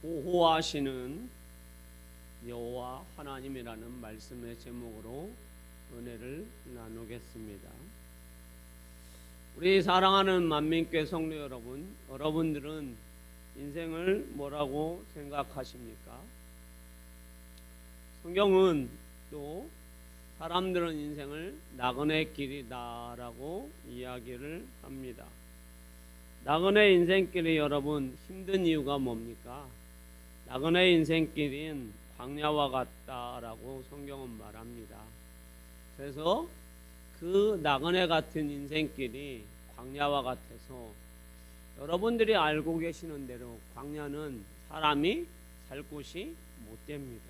보호하시는 여호와 하나님이라는 말씀의 제목으로 은혜를 나누겠습니다. 우리 사랑하는 만민교회 성도 여러분, 여러분들은 인생을 뭐라고 생각하십니까? 성경은 또 사람들은 인생을 나그네 길이다라고 이야기를 합니다. 나그네 인생길이 여러분 힘든 이유가 뭡니까? 나그네 인생길인 광야와 같다라고 성경은 말합니다. 그래서 그 나그네 같은 인생길이 광야와 같아서 여러분들이 알고 계시는 대로 광야는 사람이 살 곳이 못 됩니다.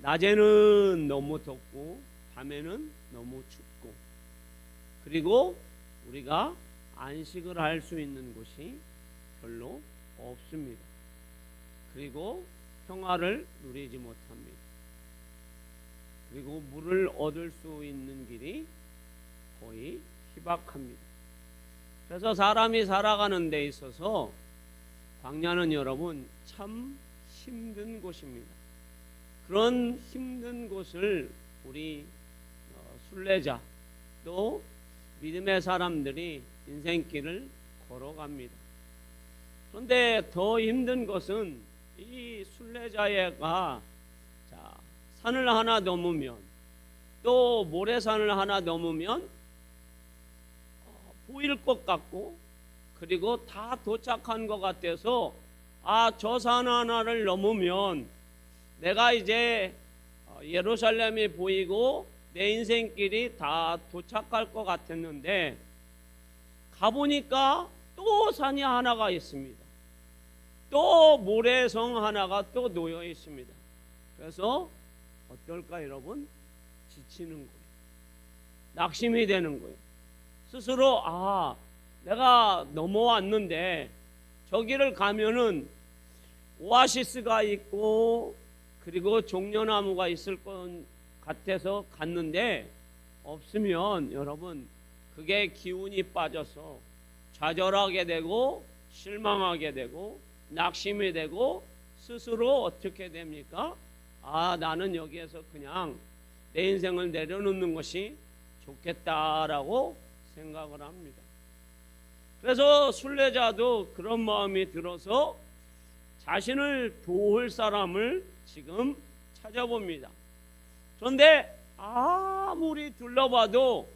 낮에는 너무 덥고 밤에는 너무 춥고, 그리고 우리가 안식을 할 수 있는 곳이 별로 없습니다. 그리고 평화를 누리지 못합니다. 그리고 물을 얻을 수 있는 길이 거의 희박합니다. 그래서 사람이 살아가는 데 있어서 광야는 여러분 참 힘든 곳입니다. 그런 힘든 곳을 우리 순례자 또 믿음의 사람들이 인생길을 걸어갑니다. 그런데 더 힘든 것은 이 순례자가 산을 하나 넘으면 또 모래산을 하나 넘으면 보일 것 같고, 그리고 다 도착한 것 같아서 저 산 하나를 넘으면 내가 이제 예루살렘이 보이고 내 인생길이 다 도착할 것 같았는데 가보니까 또 산이 하나가 있습니다. 또 모래성 하나가 또 놓여 있습니다. 그래서 어떨까 여러분? 지치는 거예요. 낙심이 되는 거예요. 스스로 내가 넘어왔는데 저기를 가면은 오아시스가 있고 그리고 종려나무가 있을 것 같아서 갔는데 없으면 여러분 그게 기운이 빠져서 좌절하게 되고 실망하게 되고 낙심이 되고 스스로 어떻게 됩니까? 나는 여기에서 그냥 내 인생을 내려놓는 것이 좋겠다라고 생각을 합니다. 그래서 순례자도 그런 마음이 들어서 자신을 도울 사람을 지금 찾아봅니다. 그런데 아무리 둘러봐도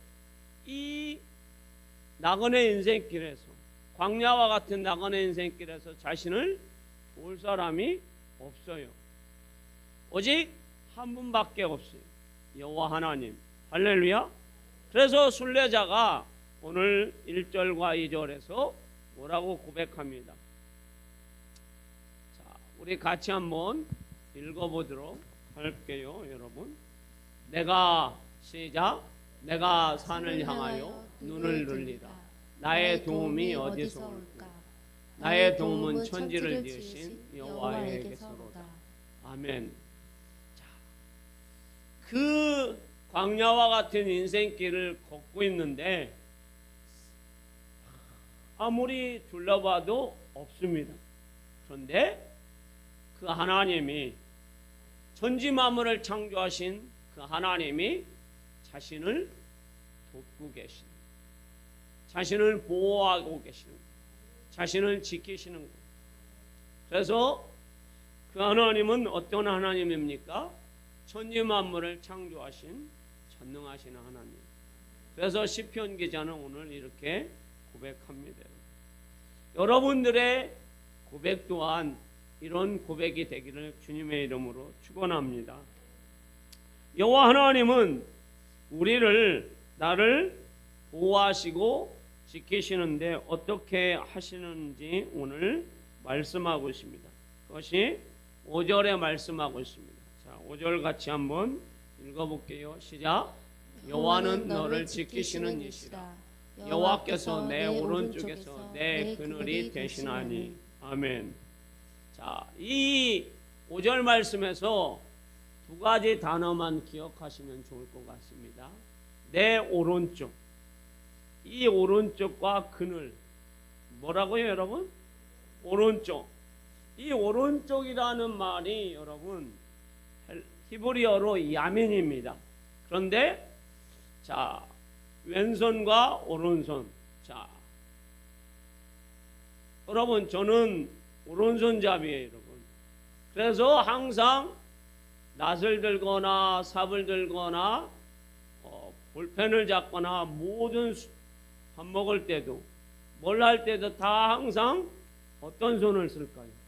이 나그네 인생길에서, 광야와 같은 나그네 인생길에서 자신을 도울 사람이 없어요. 오직 한 분밖에 없어요. 여호와 하나님. 할렐루야. 그래서 순례자가 오늘 1절과 2절에서 뭐라고 고백합니다. 우리 같이 한번 읽어보도록 할게요. 여러분, 시작. 내가 산을 향하여 눈을 들리라. 나의 도움이 어디서 올까? 나의 도움은 천지를 지으신 여호와에게서로다. 아멘. 그 광야와 같은 인생길을 걷고 있는데 아무리 둘러봐도 없습니다. 그런데 그 하나님이, 천지 만물을 창조하신 그 하나님이 자신을 돕고 계신, 자신을 보호하고 계시는, 자신을 지키시는 것. 그래서 그 하나님은 어떤 하나님입니까? 천지 만물을 창조하신 전능하신 하나님. 그래서 시편 기자는 오늘 이렇게 고백합니다. 여러분들의 고백 또한 이런 고백이 되기를 주님의 이름으로 축원합니다. 여호와 하나님은 나를 보호하시고 지키시는데 어떻게 하시는지 오늘 말씀하고 있습니다. 그것이 5절에 말씀하고 있습니다. 5절 같이 한번 읽어볼게요. 시작. 여호와는 너를 지키시는 이시라. 여호와께서 내 오른쪽에서 내 그늘이 되시나니. 아멘. 이 5절 말씀에서 두 가지 단어만 기억하시면 좋을 것 같습니다. 내 오른쪽. 이 오른쪽과 그늘. 뭐라고요, 여러분? 오른쪽. 이 오른쪽이라는 말이 여러분 히브리어로 야민입니다. 그런데 자, 왼손과 오른손. 자, 여러분 저는 오른손잡이에요, 여러분. 그래서 항상 낫을 들거나 삽을 들거나 볼펜을 잡거나 모든 밥 먹을 때도 뭘 할 때도 다 항상 어떤 손을 쓸까요?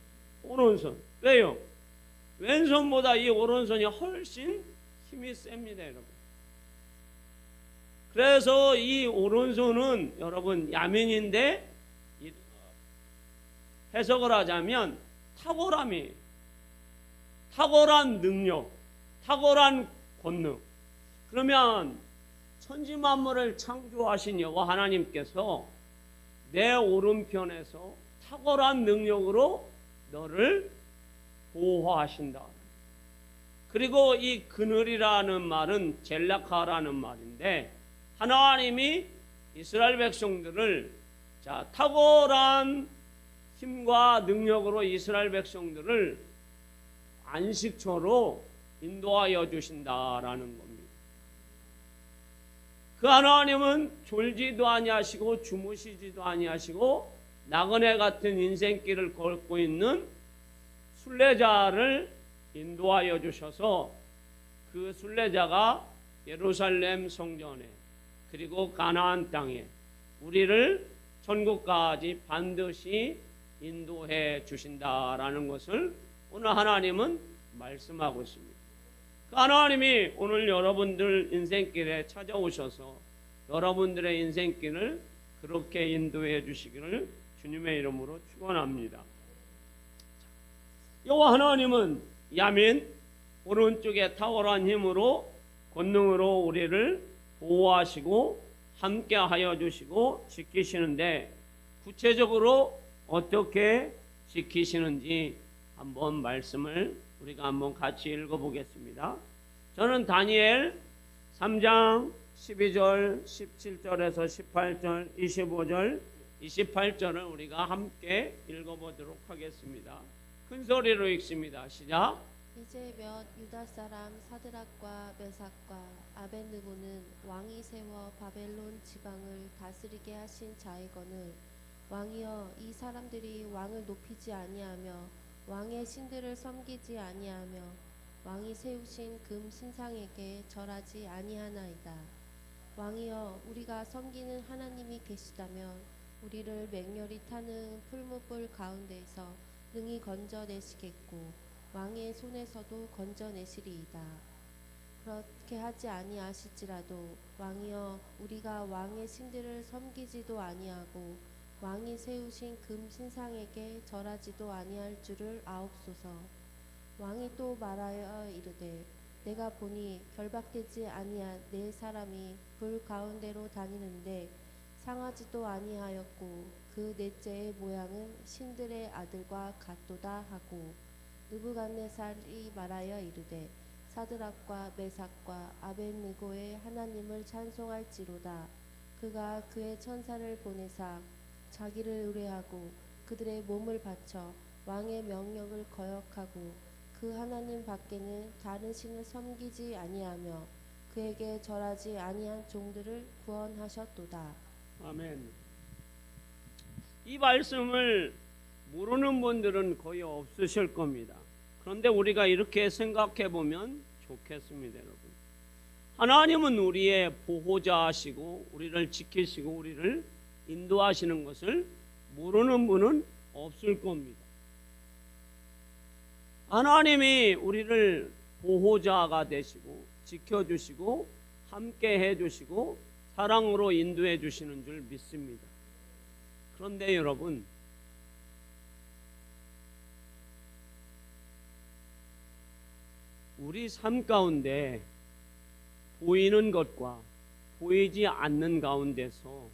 오른손. 왜요? 왼손보다 이 오른손이 훨씬 힘이 셉니다, 여러분. 그래서 이 오른손은 여러분 야민인데 해석을 하자면 탁월함이, 탁월한 능력, 탁월한 권능. 그러면 천지 만물을 창조하신 여호와 하나님께서 내 오른편에서 탁월한 능력으로 너를 보호하신다. 그리고 이 그늘이라는 말은 젤라카라는 말인데 하나님이 이스라엘 백성들을 자, 탁월한 힘과 능력으로 이스라엘 백성들을 안식처로 인도하여 주신다라는 겁니다. 그 하나님은 졸지도 아니하시고 주무시지도 아니하시고 나그네 같은 인생길을 걷고 있는 순례자를 인도하여 주셔서 그 순례자가 예루살렘 성전에 그리고 가나안 땅에 우리를 천국까지 반드시 인도해 주신다라는 것을 오늘 하나님은 말씀하고 있습니다. 그 하나님이 오늘 여러분들 인생길에 찾아오셔서 여러분들의 인생길을 그렇게 인도해 주시기를 주님의 이름으로 축원합니다. 여호와 하나님은 야민 오른쪽에 탁월한 힘으로 권능으로 우리를 보호하시고 함께하여 주시고 지키시는데 구체적으로 어떻게 지키시는지 한번 말씀을 우리가 한번 같이 읽어보겠습니다. 저는 다니엘 3장 12절 17절에서 18절 25절 28절을 우리가 함께 읽어보도록 하겠습니다. 큰 소리로 읽습니다. 시작. 이제 몇 유다 사람 사드락과 메삭과 아벳느고는 왕이 세워 바벨론 지방을 다스리게 하신 자이거늘 왕이여 이 사람들이 왕을 높이지 아니하며 왕의 신들을 섬기지 아니하며 왕이 세우신 금 신상에게 절하지 아니하나이다. 왕이여 우리가 섬기는 하나님이 계시다면 우리를 맹렬히 타는 풀무불 가운데에서 능히 건져내시겠고 왕의 손에서도 건져내시리이다. 그렇게 하지 아니하실지라도 왕이여 우리가 왕의 신들을 섬기지도 아니하고 왕이 세우신 금 신상에게 절하지도 아니할 줄을 아옵소서. 왕이 또 말하여 이르되 내가 보니 결박되지 아니한 네 사람이 불 가운데로 다니는데 상하지도 아니하였고 그 넷째의 모양은 신들의 아들과 같도다 하고 느부갓네살이 말하여 이르되 사드락과 메삭과 아벳느고의 하나님을 찬송할지로다. 그가 그의 천사를 보내사 자기를 의뢰하고 그들의 몸을 바쳐 왕의 명령을 거역하고 그 하나님 밖에는 다른 신을 섬기지 아니하며 그에게 절하지 아니한 종들을 구원하셨도다. 아멘. 이 말씀을 모르는 분들은 거의 없으실 겁니다. 그런데 우리가 이렇게 생각해 보면 좋겠습니다, 여러분. 하나님은 우리의 보호자시고 우리를 지키시고 우리를 인도하시는 것을 모르는 분은 없을 겁니다. 하나님이 우리를 보호자가 되시고 지켜주시고 함께 해주시고 사랑으로 인도해 주시는 줄 믿습니다. 그런데 여러분, 우리 삶 가운데 보이는 것과 보이지 않는 가운데서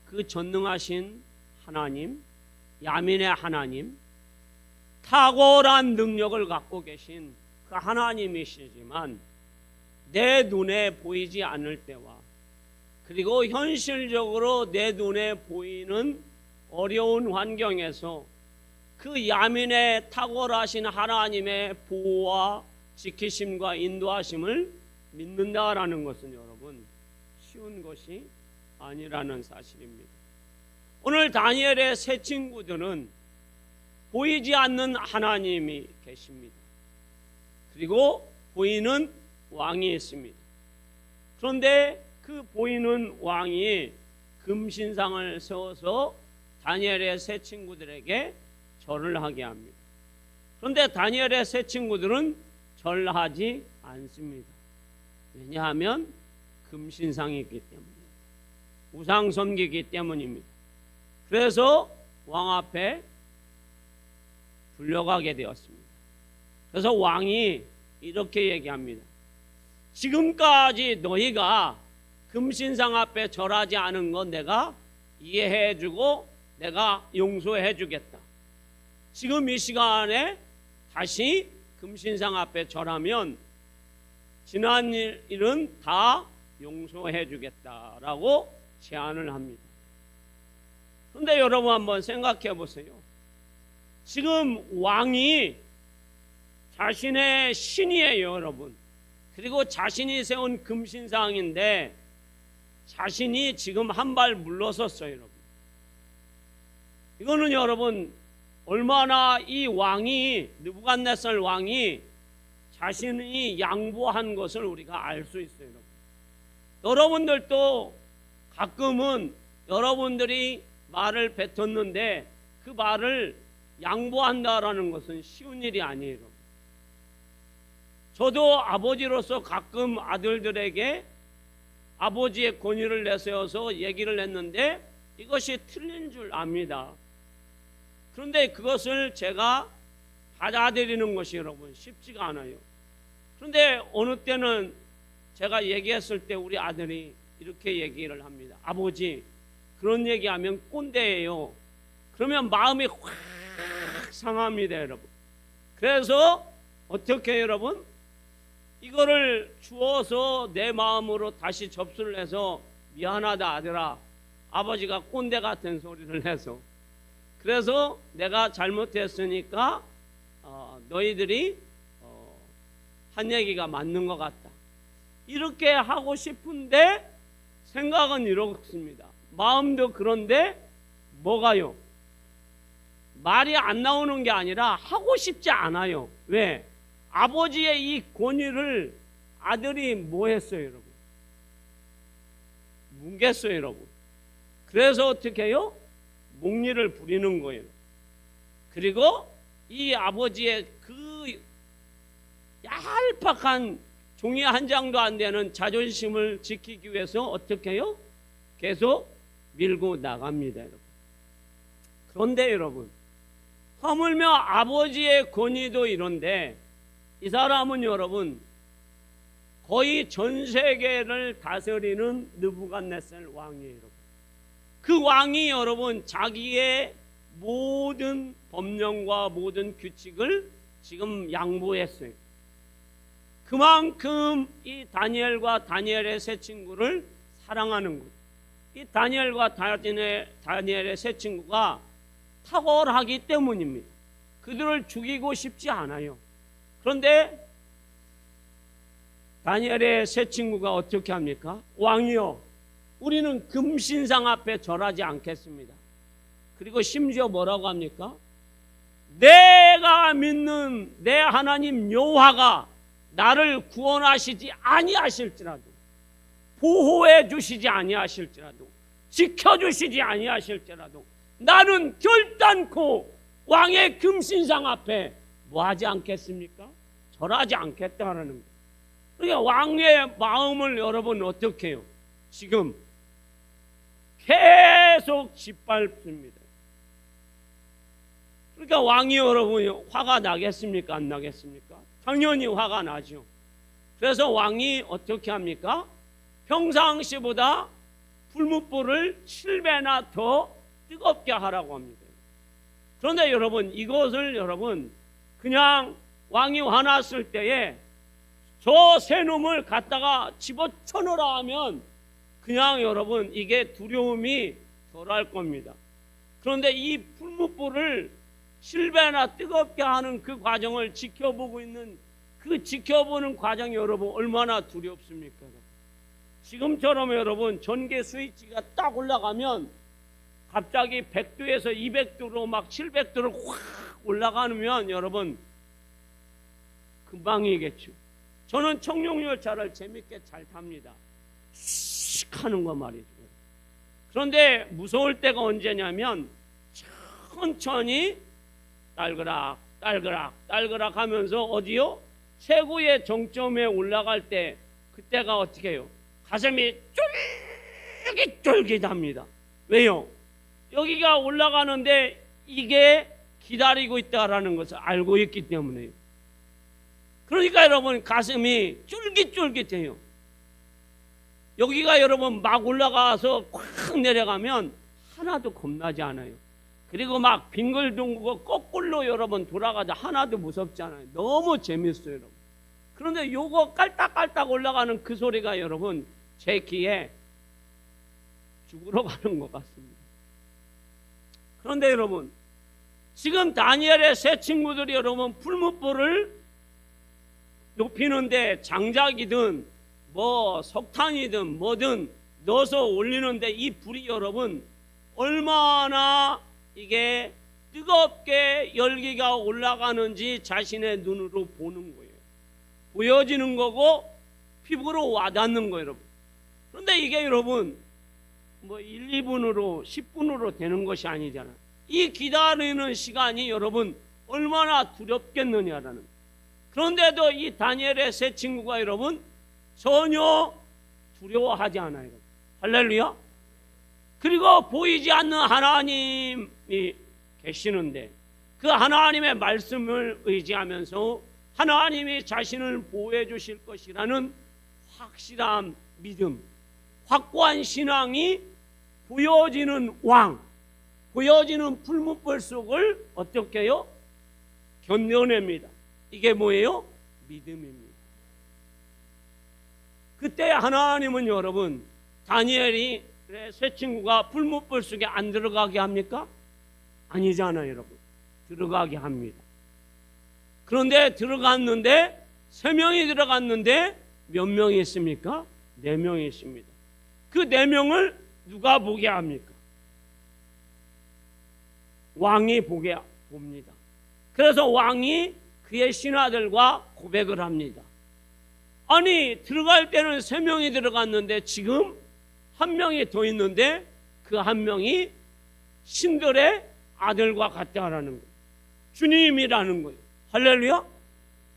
그 전능하신 하나님, 야민의 하나님, 탁월한 능력을 갖고 계신 그 하나님이시지만 내 눈에 보이지 않을 때와 그리고 현실적으로 내 눈에 보이는 어려운 환경에서 그 야민의 탁월하신 하나님의 보호와 지키심과 인도하심을 믿는다라는 것은 여러분 쉬운 것이 아니라는 사실입니다. 오늘 다니엘의 세 친구들은 보이지 않는 하나님이 계십니다. 그리고 보이는 왕이 있습니다. 그런데 그 보이는 왕이 금신상을 세워서 다니엘의 세 친구들에게 절을 하게 합니다. 그런데 다니엘의 세 친구들은 절하지 않습니다. 왜냐하면 금신상이 있기 때문입니다. 우상 섬기기 때문입니다. 그래서 왕 앞에 불려가게 되었습니다. 그래서 왕이 이렇게 얘기합니다. 지금까지 너희가 금신상 앞에 절하지 않은 건 내가 이해해주고 내가 용서해주겠다. 지금 이 시간에 다시 금신상 앞에 절하면 지난 일은 다 용서해주겠다라고 제안을 합니다. 그런데 여러분 한번 생각해 보세요. 지금 왕이 자신의 신이에요, 여러분. 그리고 자신이 세운 금신상인데 자신이 지금 한 발 물러섰어요, 여러분. 이거는 여러분 얼마나 이 왕이 느부갓네살 왕이 자신이 양보한 것을 우리가 알 수 있어요, 여러분. 여러분들도 가끔은 여러분들이 말을 뱉었는데 그 말을 양보한다라는 것은 쉬운 일이 아니에요, 여러분. 저도 아버지로서 가끔 아들들에게 아버지의 권위를 내세워서 얘기를 했는데 이것이 틀린 줄 압니다. 그런데 그것을 제가 받아들이는 것이 여러분 쉽지가 않아요. 그런데 어느 때는 제가 얘기했을 때 우리 아들이 이렇게 얘기를 합니다. 아버지, 그런 얘기하면 꼰대예요. 그러면 마음이 확 상합니다, 여러분. 그래서 어떻게 여러분? 이거를 주어서 내 마음으로 다시 접수를 해서 미안하다 아들아, 아버지가 꼰대 같은 소리를 해서 그래서 내가 잘못했으니까 너희들이 한 얘기가 맞는 것 같다. 이렇게 하고 싶은데 생각은 이렇습니다. 마음도 그런데 뭐가요? 말이 안 나오는 게 아니라 하고 싶지 않아요. 왜? 아버지의 이 권위를 아들이 뭐 했어요, 여러분? 뭉갰어요, 여러분. 그래서 어떻게 해요? 몽리를 부리는 거예요. 그리고 이 아버지의 그 얄팍한 종이 한 장도 안 되는 자존심을 지키기 위해서 어떻게 해요? 계속 밀고 나갑니다, 여러분. 그런데 여러분, 하물며 아버지의 권위도 이런데 이 사람은 여러분 거의 전 세계를 다스리는 느부갓네살 왕이에요, 여러분. 그 왕이 여러분 자기의 모든 법령과 모든 규칙을 지금 양보했어요. 그만큼 이 다니엘과 다니엘의 세 친구를 사랑하는 거예요. 이 다니엘과 다니엘의 세 친구가 탁월하기 때문입니다. 그들을 죽이고 싶지 않아요. 그런데 다니엘의 세 친구가 어떻게 합니까? 왕이요, 우리는 금신상 앞에 절하지 않겠습니다. 그리고 심지어 뭐라고 합니까? 내가 믿는 내 하나님 여호와가 나를 구원하시지 아니하실지라도, 보호해 주시지 아니하실지라도, 지켜주시지 아니하실지라도 나는 결단코 왕의 금신상 앞에 뭐하지 않겠습니까? 절하지 않겠다라는 거예요. 그러니까 왕의 마음을 여러분 어떻게 해요? 지금 계속 짓밟습니다. 그러니까 왕이 여러분 화가 나겠습니까? 안 나겠습니까? 당연히 화가 나죠. 그래서 왕이 어떻게 합니까? 평상시보다 풀무불을 7배나 더 뜨겁게 하라고 합니다. 그런데 여러분 이것을 여러분 그냥 왕이 화났을 때에 저 새 놈을 갖다가 집어쳐넣으라 하면 그냥 여러분 이게 두려움이 덜할 겁니다. 그런데 이 풀무불을 7배나 뜨겁게 하는 그 과정을 지켜보고 있는 그 지켜보는 과정이 여러분 얼마나 두렵습니까? 지금처럼 여러분 전기 스위치가 딱 올라가면 갑자기 100도에서 200도로 막 700도로 확 올라가면 여러분 금방이겠죠. 저는 청룡열차를 재밌게 잘 탑니다. 씩 하는 거 말이죠. 그런데 무서울 때가 언제냐면 천천히 딸그락 딸그락 딸그락 하면서 어디요? 최고의 정점에 올라갈 때 그때가 어떻게 해요? 가슴이 쫄깃쫄깃합니다. 왜요? 여기가 올라가는데 이게 기다리고 있다라는 것을 알고 있기 때문에요. 그러니까 여러분 가슴이 쫄깃쫄깃해요. 여기가 여러분 막 올라가서 콱 내려가면 하나도 겁나지 않아요. 그리고 막 빙글둥글고 거꾸로 여러분 돌아가자 하나도 무섭지 않아요. 너무 재밌어요, 여러분. 그런데 요거 깔딱깔딱 올라가는 그 소리가 여러분 제 귀에 죽으러 가는 것 같습니다. 그런데 여러분 지금 다니엘의 세 친구들이 여러분 풀무불을 높이는데 장작이든 뭐 석탄이든 뭐든 넣어서 올리는데 이 불이 여러분 얼마나 이게 뜨겁게 열기가 올라가는지 자신의 눈으로 보는 거예요. 보여지는 거고 피부로 와닿는 거예요, 여러분. 그런데 이게 여러분 뭐 1, 2분으로 10분으로 되는 것이 아니잖아요. 이 기다리는 시간이 여러분 얼마나 두렵겠느냐라는. 그런데도 이 다니엘의 세 친구가 여러분 전혀 두려워하지 않아요. 할렐루야. 그리고 보이지 않는 하나님이 계시는데 그 하나님의 말씀을 의지하면서 하나님이 자신을 보호해 주실 것이라는 확실한 믿음, 확고한 신앙이 보여지는 왕, 보여지는 풀무불 속을 어떻게 해요? 견뎌냅니다. 이게 뭐예요? 믿음입니다. 그때 하나님은 여러분 다니엘이 새 친구가 풀무불 속에 안 들어가게 합니까? 아니잖아요, 여러분. 들어가게 합니다. 그런데 들어갔는데 3명이 들어갔는데 몇 명이 있습니까? 4명이 있습니다. 그 4명을 누가 보게 합니까? 왕이 보게 봅니다. 그래서 왕이 그의 신하들과 고백을 합니다. 아니 들어갈 때는 3명이 들어갔는데 지금 1명이 더 있는데 그 1명이 신들의 아들과 같다라는 거예요. 주님이라는 거예요. 할렐루야.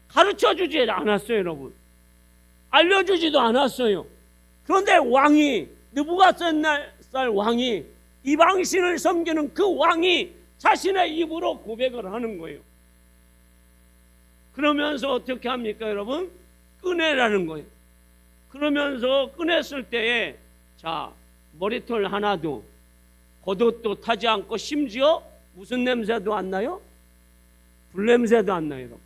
가르쳐주지 않았어요, 여러분. 알려주지도 않았어요. 그런데 왕이 느부갓네살 왕이 이방신을 섬기는 그 왕이 자신의 입으로 고백을 하는 거예요. 그러면서 어떻게 합니까, 여러분? 꺼내라는 거예요. 그러면서 꺼냈을 때에 자 머리털 하나도 겉옷도 타지 않고 심지어 무슨 냄새도 안 나요? 불냄새도 안 나요. 여러분.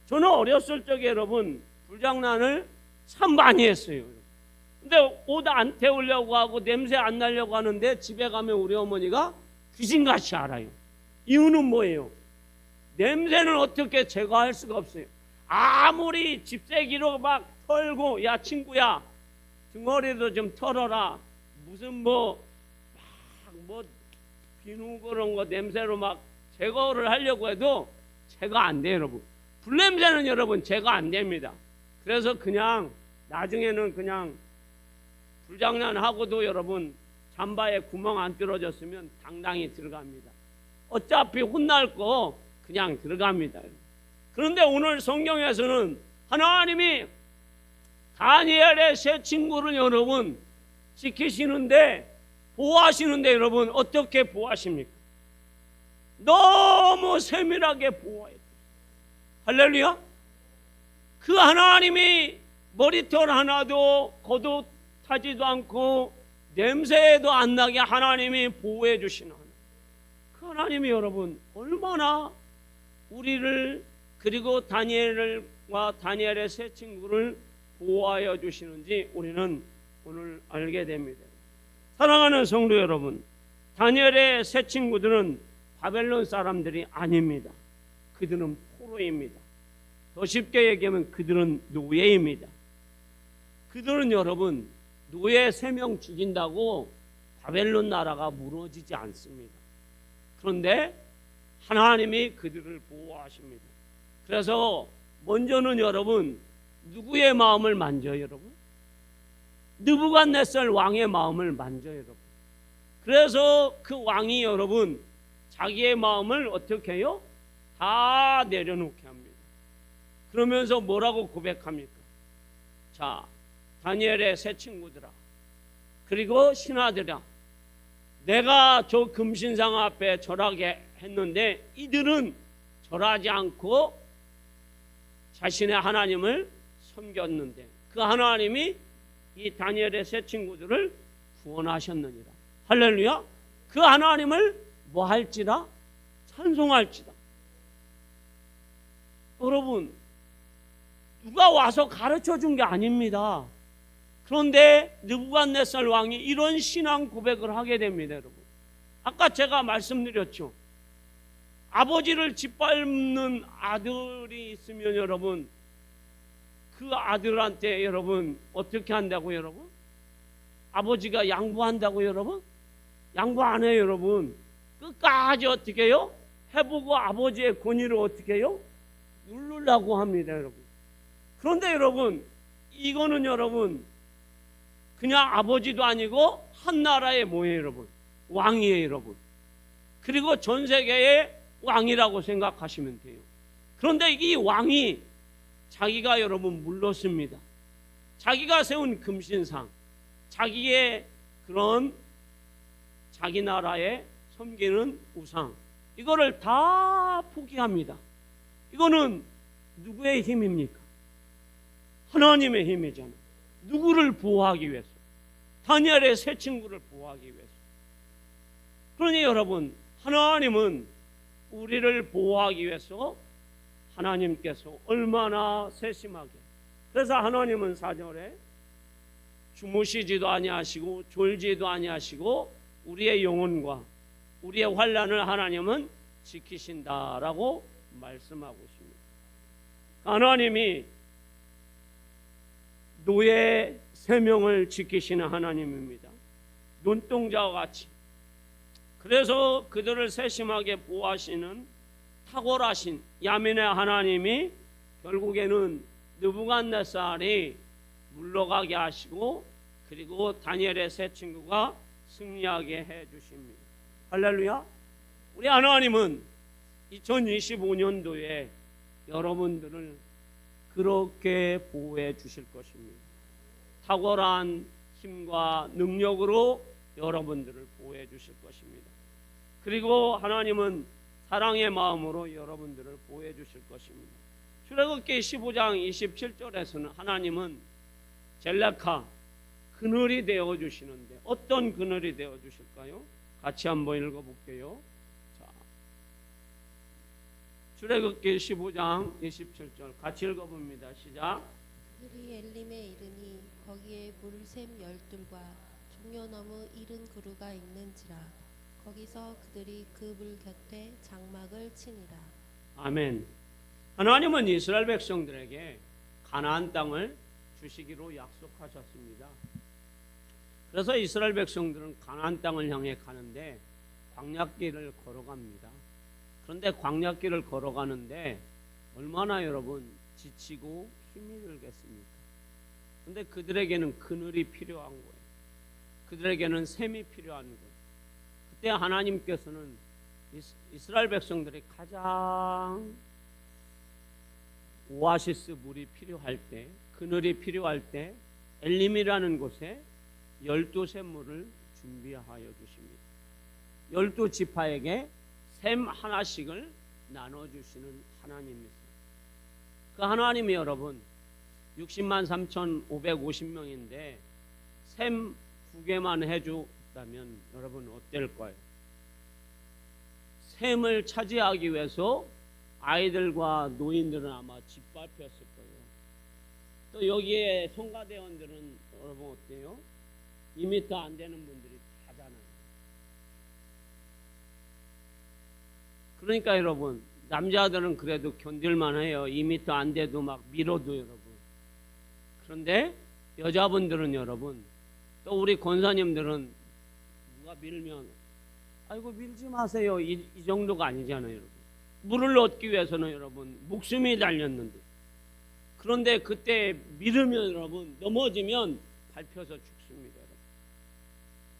저는 어렸을 적에 여러분 불장난을 참 많이 했어요. 근데 옷 안 태우려고 하고 냄새 안 나려고 하는데 집에 가면 우리 어머니가 귀신같이 알아요. 이유는 뭐예요? 냄새는 어떻게 제거할 수가 없어요. 아무리 집세기로 막 털고 야 친구야 등허리도 좀 털어라 무슨 뭐 비누 그런 거 냄새로 막 제거를 하려고 해도 제거 안 돼요, 여러분. 불냄새는 여러분 제거 안 됩니다. 그래서 그냥 나중에는 그냥 불장난하고도 여러분 잠바에 구멍 안 뚫어졌으면 당당히 들어갑니다. 어차피 혼날 거 그냥 들어갑니다. 그런데 오늘 성경에서는 하나님이 다니엘의 세 친구를 여러분 지키시는데 보호하시는데 여러분 어떻게 보호하십니까? 너무 세밀하게 보호해요. 할렐루야. 그 하나님이 머리털 하나도 겉옷 타지도 않고 냄새도 안 나게 하나님이 보호해 주시는 하나님. 그 하나님이 여러분 얼마나 우리를 그리고 다니엘과 다니엘의 세 친구를 보호하여 주시는지 우리는 오늘 알게 됩니다. 사랑하는 성도 여러분, 다니엘의 세 친구들은 바벨론 사람들이 아닙니다. 그들은 포로입니다. 더 쉽게 얘기하면 그들은 노예입니다. 그들은 여러분 노예 3명 죽인다고 바벨론 나라가 무너지지 않습니다. 그런데 하나님이 그들을 보호하십니다. 그래서 먼저는 여러분 누구의 마음을 만져요, 여러분? 느부갓네살 왕의 마음을 만져요, 여러분. 그래서 그 왕이 여러분 자기의 마음을 어떻게 해요? 다 내려놓게 합니다. 그러면서 뭐라고 고백합니까? 자, 다니엘의 세 친구들아, 그리고 신하들아, 내가 저 금신상 앞에 절하게 했는데 이들은 절하지 않고 자신의 하나님을 섬겼는데 그 하나님이 이 다니엘의 세 친구들을 구원하셨느니라. 할렐루야. 그 하나님을 뭐 할지라? 찬송할지다. 여러분, 누가 와서 가르쳐 준 게 아닙니다. 그런데 느부갓네살 왕이 이런 신앙 고백을 하게 됩니다, 여러분. 아까 제가 말씀드렸죠. 아버지를 짓밟는 아들이 있으면 여러분, 그 아들한테 여러분 어떻게 한다고 여러분? 아버지가 양보한다고 여러분? 양보 안 해요, 여러분. 끝까지 어떻게 해요? 해보고 아버지의 권위를 어떻게 해요? 누르려고 합니다, 여러분. 그런데 여러분, 이거는 여러분 그냥 아버지도 아니고 한 나라의 뭐예요, 여러분? 왕이에요, 여러분. 그리고 전 세계의 왕이라고 생각하시면 돼요. 그런데 이 왕이 자기가 여러분 물렀습니다. 자기가 세운 금신상, 자기의 그런 자기 나라에 섬기는 우상, 이거를 다 포기합니다. 이거는 누구의 힘입니까? 하나님의 힘이잖아요. 누구를 보호하기 위해서? 다니엘의 세 친구를 보호하기 위해서. 그러니 여러분, 하나님은 우리를 보호하기 위해서 하나님께서 얼마나 세심하게, 그래서 하나님은 4절에 주무시지도 아니하시고 졸지도 아니하시고 우리의 영혼과 우리의 환난을 하나님은 지키신다라고 말씀하고 있습니다. 하나님이 노예 3명을 지키시는 하나님입니다. 눈동자와 같이. 그래서 그들을 세심하게 보호하시는 탁월하신 야민의 하나님이 결국에는 느부갓네살이 물러가게 하시고 그리고 다니엘의 세 친구가 승리하게 해 주십니다. 할렐루야. 우리 하나님은 2025년도에 여러분들을 그렇게 보호해 주실 것입니다. 탁월한 힘과 능력으로 여러분들을 보호해 주실 것입니다. 그리고 하나님은 사랑의 마음으로 여러분들을 보호해 주실 것입니다. 출애굽기 15장 27절에서는 하나님은 젤레카, 그늘이 되어 주시는데 어떤 그늘이 되어 주실까요? 같이 한번 읽어볼게요. 자, 출애굽기 15장 27절 같이 읽어봅니다. 시작. 그들이 엘림에 이르니 거기에 물샘 12과 종려나무 70그루가 있는지라 거기서 그들이 그 물 곁에 장막을 치니라. 아멘. 하나님은 이스라엘 백성들에게 가나안 땅을 주시기로 약속하셨습니다. 그래서 이스라엘 백성들은 가나안 땅을 향해 가는데 광야길을 걸어갑니다. 그런데 광야길을 걸어가는데 얼마나 여러분 지치고 힘이 들겠습니까? 그런데 그들에게는 그늘이 필요한 거예요. 그들에게는 샘이 필요한 거예요. 그때 하나님께서는 이스라엘 백성들이 가장 오아시스 물이 필요할 때, 그늘이 필요할 때 엘림이라는 곳에 12샘물을 준비하여 주십니다. 12지파에게 샘 하나씩을 나눠주시는 하나님이세요. 그 하나님이 여러분 60만 3,550명인데 샘 2개만 해줬다면 여러분 어떨 거예요? 샘을 차지하기 위해서 아이들과 노인들은 아마 짓밟혔을 거예요. 또 여기에 성가대원들은 여러분 어때요? 2m 안 되는 분들이 다잖아요. 그러니까 여러분, 남자들은 그래도 견딜만 해요. 2m 안 돼도 막 밀어도 여러분. 그런데 여자분들은 여러분, 또 우리 권사님들은 누가 밀면 아이고 밀지 마세요. 이 정도가 아니잖아요, 여러분. 물을 얻기 위해서는 여러분 목숨이 달렸는데, 그런데 그때 밀으면 여러분 넘어지면 밟혀서 죽습니다, 여러분.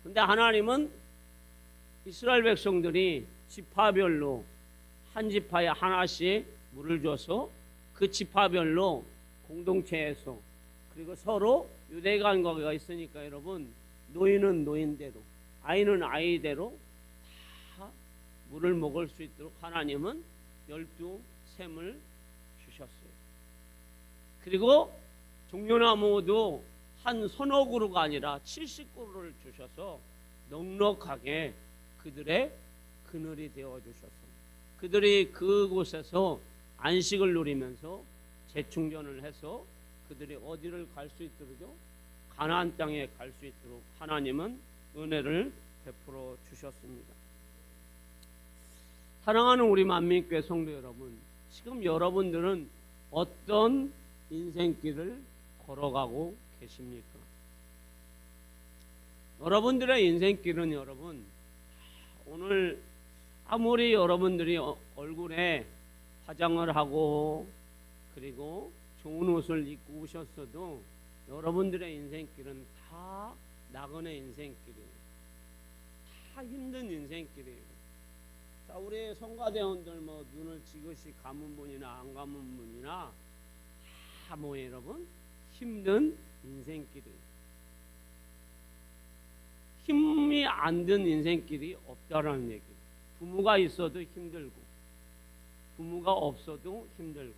그런데 하나님은 이스라엘 백성들이 지파별로 한 지파에 하나씩 물을 줘서 그 지파별로 공동체에서, 그리고 서로 유대 관계가 있으니까 여러분, 노인은 노인대로, 아이는 아이대로 다 물을 먹을 수 있도록 하나님은 12샘을 주셨어요. 그리고 종려나무도 한 서너 그루가 아니라 70그루를 주셔서 넉넉하게 그들의 그늘이 되어 주셨습니다. 그들이 그곳에서 안식을 누리면서 재충전을 해서 그들이 어디를 갈 수 있도록요? 가나안 땅에 갈 수 있도록 하나님은 은혜를 베풀어 주셨습니다. 사랑하는 우리 만민교회 성도 여러분, 지금 여러분들은 어떤 인생길을 걸어가고 계십니까? 여러분들의 인생길은 여러분, 오늘 아무리 여러분들이 얼굴에 화장을 하고 그리고 좋은 옷을 입고 오셨어도 여러분들의 인생길은 다 나그네 인생길이에요. 다 힘든 인생길이에요. 자, 우리 성가대원들 뭐 눈을 지그시 감은 분이나 안 감은 분이나 다 뭐예요, 여러분? 힘든 인생길이에요. 힘이 안 든 인생길이 없다라는 얘기예요. 부모가 있어도 힘들고 부모가 없어도 힘들고.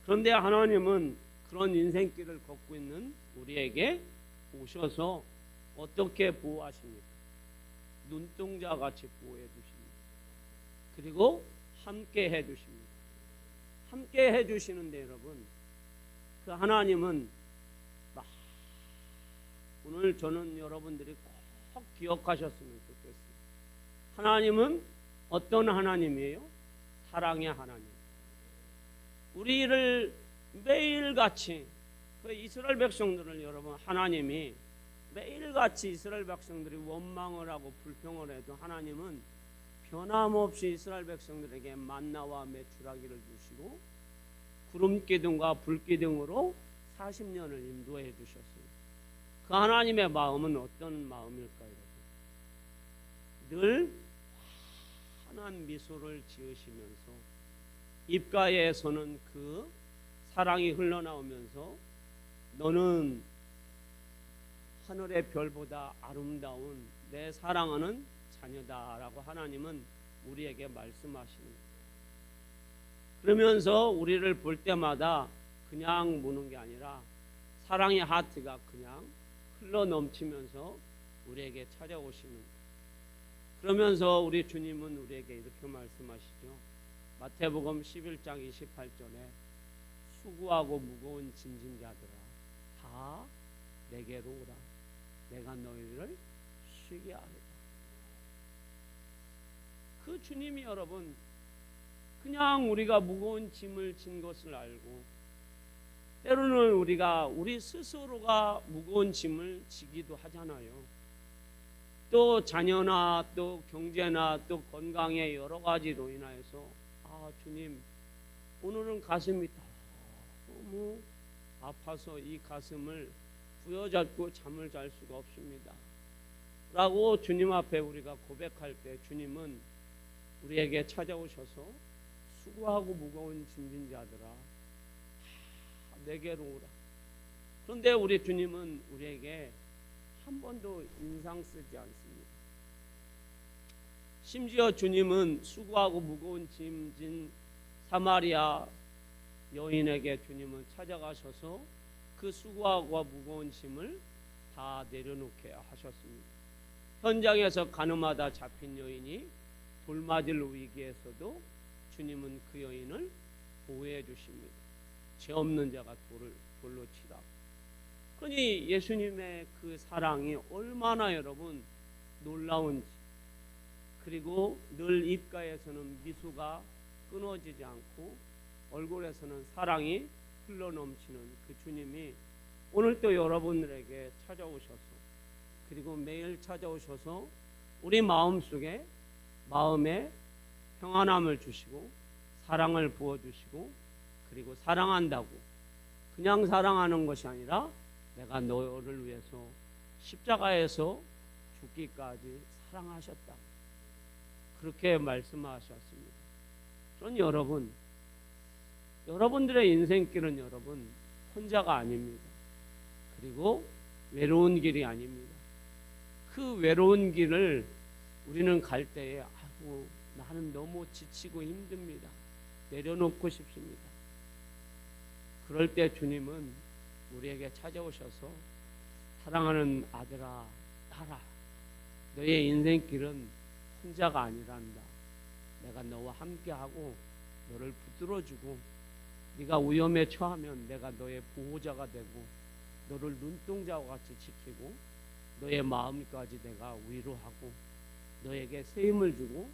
그런데 하나님은 그런 인생길을 걷고 있는 우리에게 오셔서 어떻게 보호하십니까? 눈동자같이 보호해 주십니다. 그리고 함께 해 주십니다. 함께 해 주시는데 여러분, 그 하나님은 오늘 저는 여러분들이 꼭 기억하셨으면 좋겠어요. 하나님은 어떤 하나님이에요? 사랑의 하나님. 우리를 매일같이, 그 이스라엘 백성들을 여러분, 하나님이 매일같이 이스라엘 백성들이 원망을 하고 불평을 해도 하나님은 변함없이 이스라엘 백성들에게 만나와 메추라기를 주시고 구름기둥과 불기둥으로 40년을 인도해 주셨어요. 그 하나님의 마음은 어떤 마음일까요? 늘 환한 미소를 지으시면서 입가에서는 그 사랑이 흘러나오면서 너는 하늘의 별보다 아름다운 내 사랑하는 자녀다라고 하나님은 우리에게 말씀하십니다. 그러면서 우리를 볼 때마다 그냥 보는 게 아니라 사랑의 하트가 그냥 흘러 넘치면서 우리에게 찾아오시는. 그러면서 우리 주님은 우리에게 이렇게 말씀하시죠. 마태복음 11장 28절에 수고하고 무거운 짐진 자들아 다 내게로 오라. 내가 너희를 쉬게 하리라. 그 주님이 여러분, 그냥 우리가 무거운 짐을 진 것을 알고, 때로는 우리가 우리 스스로가 무거운 짐을 지기도 하잖아요. 또 자녀나 또 경제나 또 건강의 여러 가지로 인하여서 주님, 오늘은 가슴이 너무 아파서 이 가슴을 부여잡고 잠을 잘 수가 없습니다 라고 주님 앞에 우리가 고백할 때 주님은 우리에게 찾아오셔서 수고하고 무거운 짐진 자들아 내게로 오라. 그런데 우리 주님은 우리에게 한 번도 인상 쓰지 않습니다. 심지어 주님은 수고하고 무거운 짐진 사마리아 여인에게 주님은 찾아가셔서 그 수고하고 무거운 짐을 다 내려놓게 하셨습니다. 현장에서 가늠하다 잡힌 여인이 돌맞을 위기에서도 주님은 그 여인을 보호해 주십니다. 죄 없는 자가 돌로 치라. 그러니 예수님의 그 사랑이 얼마나 여러분 놀라운지, 그리고 늘 입가에서는 미소가 끊어지지 않고 얼굴에서는 사랑이 흘러넘치는 그 주님이 오늘 또 여러분들에게 찾아오셔서 그리고 매일 찾아오셔서 우리 마음속에 마음에 평안함을 주시고 사랑을 부어주시고 그리고 사랑한다고 그냥 사랑하는 것이 아니라 내가 너를 위해서 십자가에서 죽기까지 사랑하셨다. 그렇게 말씀하셨습니다. 전 여러분들의 인생길은 여러분 혼자가 아닙니다. 그리고 외로운 길이 아닙니다. 그 외로운 길을 우리는 갈 때에 아이고 나는 너무 지치고 힘듭니다. 내려놓고 싶습니다. 그럴 때 주님은 우리에게 찾아오셔서 사랑하는 아들아 따라 너의 인생길은 혼자가 아니란다. 내가 너와 함께하고 너를 붙들어주고 네가 위험에 처하면 내가 너의 보호자가 되고 너를 눈동자와 같이 지키고 너의 마음까지 내가 위로하고 너에게 새 힘을 주고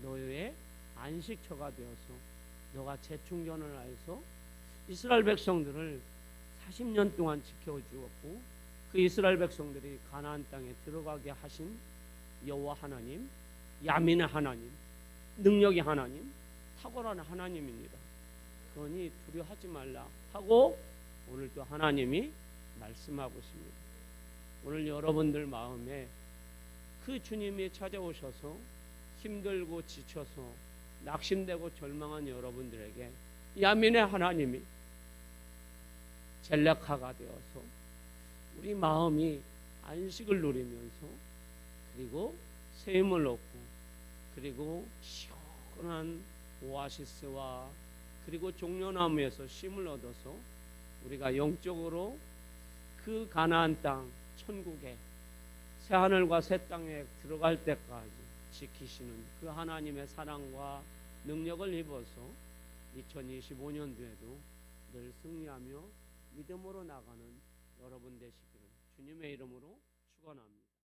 너의 안식처가 되어서 너가 재충전을 해서 이스라엘 백성들을 40년 동안 지켜주었고 그 이스라엘 백성들이 가나안 땅에 들어가게 하신 여호와 하나님, 야민의 하나님, 능력의 하나님, 탁월한 하나님입니다. 그러니 두려워하지 말라 하고 오늘 또 하나님이 말씀하고 있습니다. 오늘 여러분들 마음에 그 주님이 찾아오셔서 힘들고 지쳐서 낙심되고 절망한 여러분들에게 야민의 하나님이 젤라카가 되어서 우리 마음이 안식을 누리면서 그리고 새 힘을 얻고 그리고 시원한 오아시스와 그리고 종려나무에서 쉼을 얻어서 우리가 영적으로 그 가나안 땅 천국에 새 하늘과 새 땅에 들어갈 때까지 지키시는 그 하나님의 사랑과 능력을 입어서 2025년도에도 늘 승리하며 믿음으로 나가는 여러분 되시기를 주님의 이름으로 축원합니다.